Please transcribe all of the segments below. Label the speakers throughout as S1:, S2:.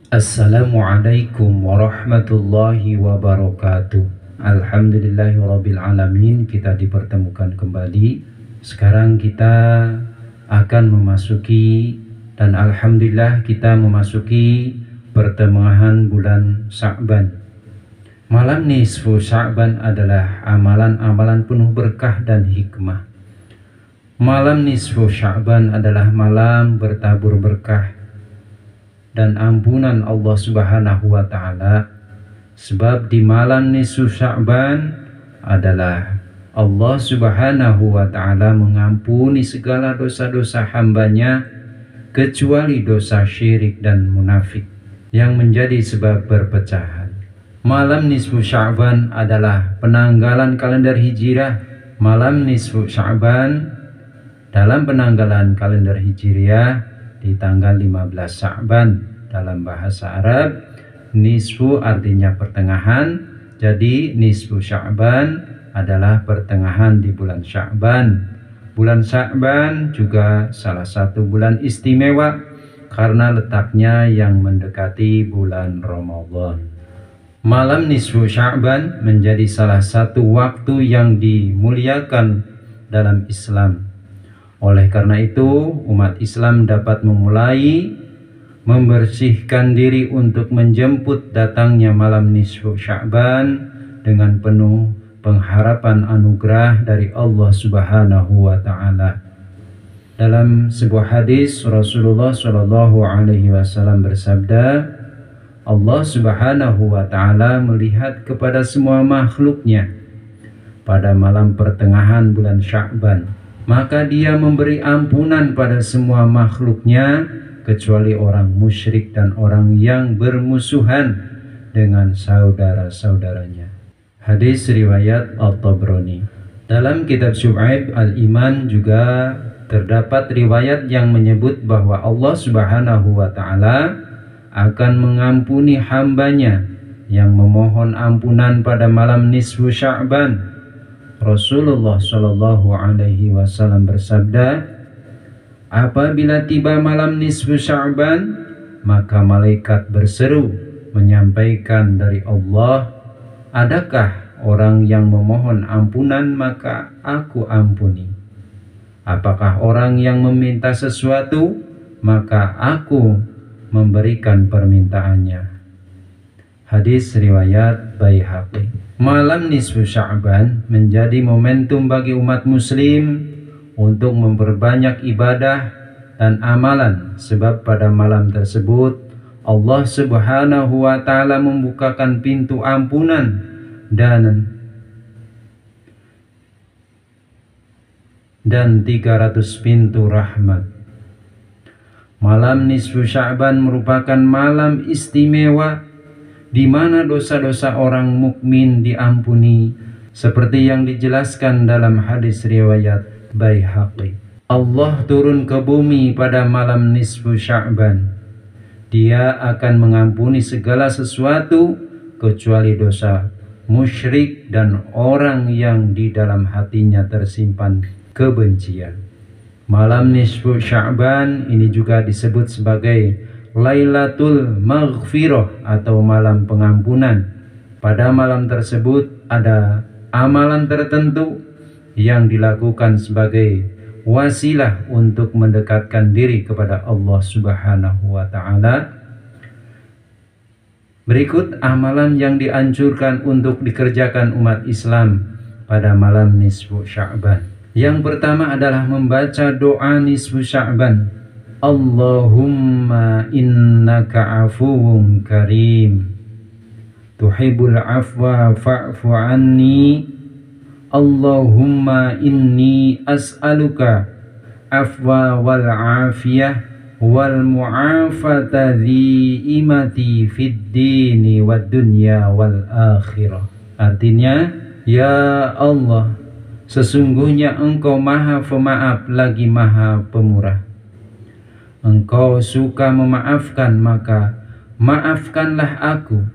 S1: Assalamualaikum warahmatullahi wabarakatuh. Alhamdulillahirabbil alamin, kita dipertemukan kembali. Sekarang kita akan memasuki, dan alhamdulillah kita memasuki pertengahan bulan Sya'ban. Malam nisfu Sya'ban adalah amalan-amalan penuh berkah dan hikmah. Malam nisfu Sya'ban adalah malam bertabur berkah dan ampunan Allah Subhanahu wa Ta'ala. Sebab di malam nisfu Sya'ban adalah Allah Subhanahu wa Ta'ala mengampuni segala dosa-dosa hambanya, kecuali dosa syirik dan munafik yang menjadi sebab perpecahan. Malam nisfu Sya'ban adalah penanggalan kalender Hijriah. Malam nisfu Sya'ban dalam penanggalan kalender Hijriah di tanggal 15 Sya'ban. Dalam bahasa Arab, nisfu artinya pertengahan, jadi nisfu Sya'ban adalah pertengahan di bulan Sya'ban. Bulan Sya'ban juga salah satu bulan istimewa karena letaknya yang mendekati bulan Ramadan. Malam nisfu Sya'ban menjadi salah satu waktu yang dimuliakan dalam Islam. Oleh karena itu, umat Islam dapat memulai membersihkan diri untuk menjemput datangnya malam nisfu Sya'ban dengan penuh pengharapan anugerah dari Allah Subhanahu wa Ta'ala. Dalam sebuah hadis, Rasulullah Shallallahu Alaihi Wasallam bersabda, Allah Subhanahu wa Ta'ala melihat kepada semua makhluknya pada malam pertengahan bulan Sya'ban. Maka dia memberi ampunan pada semua makhluknya, kecuali orang musyrik dan orang yang bermusuhan dengan saudara-saudaranya. Hadis riwayat At-Tabrani. Dalam kitab Syu'aib Al-Iman juga terdapat riwayat yang menyebut bahwa Allah Subhanahu wa Ta'ala akan mengampuni hambanya yang memohon ampunan pada malam nisfu Sya'ban. Rasulullah Shallallahu Alaihi Wasallam bersabda, apabila tiba malam nisfu Sya'ban, maka malaikat berseru menyampaikan dari Allah, adakah orang yang memohon ampunan maka aku ampuni? Apakah orang yang meminta sesuatu maka aku memberikan permintaannya? Hadis riwayat Baihaqi. Malam nisfu Sya'ban menjadi momentum bagi umat muslim untuk memperbanyak ibadah dan amalan, sebab pada malam tersebut Allah Subhanahu wa Ta'ala membukakan pintu ampunan dan 300 pintu rahmat. Malam nisfu Sya'ban merupakan malam istimewa di mana dosa-dosa orang mukmin diampuni, seperti yang dijelaskan dalam hadis riwayat Baihaqi. Allah turun ke bumi pada malam nisfu Sya'ban. Dia akan mengampuni segala sesuatu kecuali dosa musyrik dan orang yang di dalam hatinya tersimpan kebencian. Malam nisfu Sya'ban ini juga disebut sebagai Lailatul Maghfirah atau malam pengampunan. Pada malam tersebut ada amalan tertentu yang dilakukan sebagai wasilah untuk mendekatkan diri kepada Allah Subhanahu wa Ta'ala. Berikut amalan yang dianjurkan untuk dikerjakan umat Islam pada malam nisfu Sya'ban. Yang pertama adalah membaca doa nisfu Sya'ban. Allahumma innaka afuwun karim tuhibbul afwa fa'fu anni. Allahumma inni as'aluka afwa wal afiyah wal mu'afata dhi'imati fid dini wad dunya wal akhirah. Artinya, ya Allah, sesungguhnya Engkau Maha Pemaaf lagi Maha Pemurah. Engkau suka memaafkan, maka maafkanlah aku.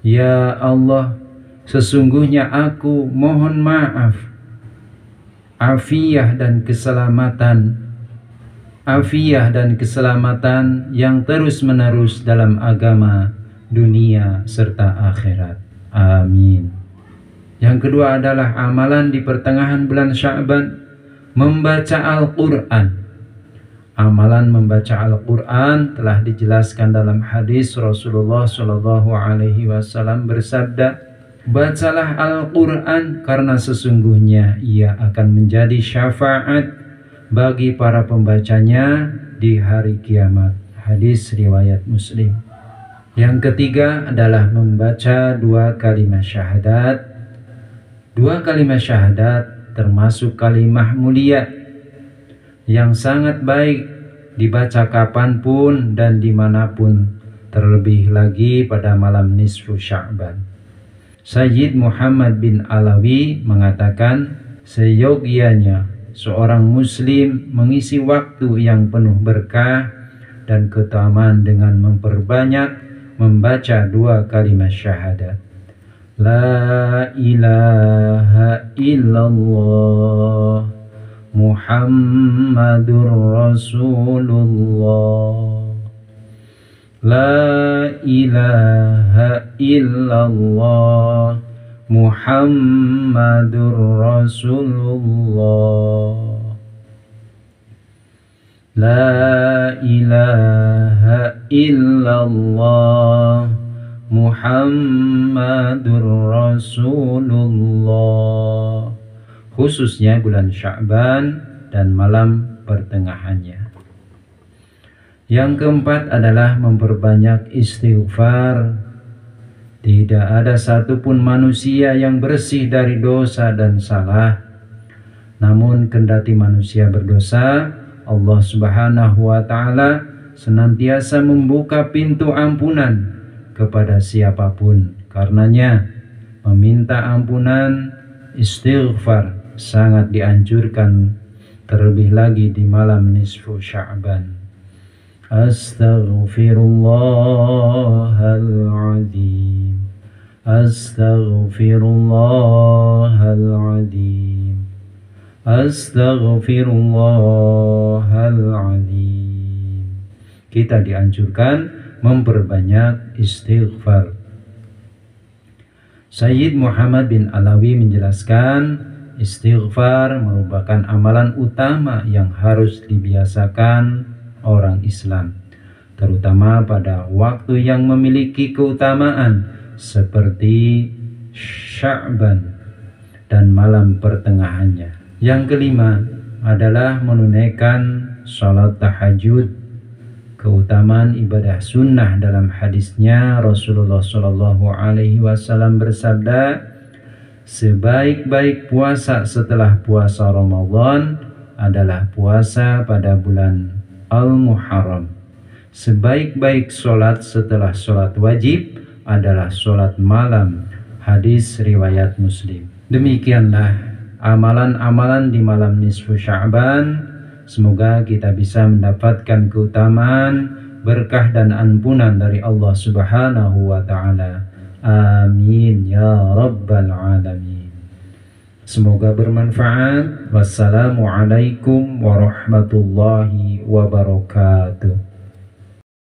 S1: Ya Allah, sesungguhnya aku mohon maaf, afiyah dan keselamatan afiyah dan keselamatan yang terus-menerus dalam agama, dunia, serta akhirat. Amin. Yang kedua adalah amalan di pertengahan bulan Sya'ban, membaca Al-Quran. Amalan membaca Al-Quran telah dijelaskan dalam hadis Rasulullah SAW bersabda, bacalah Al-Quran karena sesungguhnya ia akan menjadi syafaat bagi para pembacanya di hari kiamat. Hadis riwayat Muslim. Yang ketiga adalah membaca 2 kalimat syahadat. 2 kalimat syahadat termasuk kalimah mulia yang sangat baik dibaca kapanpun dan dimanapun, terlebih lagi pada malam nisfu Sya'ban. Sayyid Muhammad bin Alawi mengatakan, seyogianya seorang muslim mengisi waktu yang penuh berkah dan keutamaan dengan memperbanyak membaca 2 kalimat syahadat. La ilaha illallah Muhammadur Rasulullah. La ilaha illallah Muhammadur Rasulullah. La ilaha illallah Muhammadur Rasulullah. Khususnya bulan Sya'ban dan malam pertengahannya. Yang keempat adalah memperbanyak istighfar. Tidak ada satupun manusia yang bersih dari dosa dan salah. Namun kendati manusia berdosa, Allah Subhanahu wa Ta'ala senantiasa membuka pintu ampunan kepada siapapun. Karenanya meminta ampunan, istighfar sangat dianjurkan, terlebih lagi di malam nisfu Sya'ban. Astaghfirullahaladzim, astaghfirullahaladzim, astaghfirullahaladzim. Kita dianjurkan memperbanyak istighfar. Sayyid Muhammad bin Alawi menjelaskan, istighfar merupakan amalan utama yang harus dibiasakan orang Islam, terutama pada waktu yang memiliki keutamaan seperti Sya'ban dan malam pertengahannya. Yang kelima adalah menunaikan salat tahajud. Keutamaan ibadah sunnah dalam hadisnya Rasulullah SAW bersabda, sebaik-baik puasa setelah puasa Ramadan adalah puasa pada bulan Al-Muharram. Sebaik-baik sholat setelah sholat wajib adalah sholat malam. Hadis riwayat Muslim. Demikianlah amalan-amalan di malam nisfu Sya'ban. Semoga kita bisa mendapatkan keutamaan, berkah dan ampunan dari Allah Subhanahu wa Ta'ala. Amin ya rabbal alamin. Semoga bermanfaat. Wassalamualaikum warahmatullahi wabarakatuh.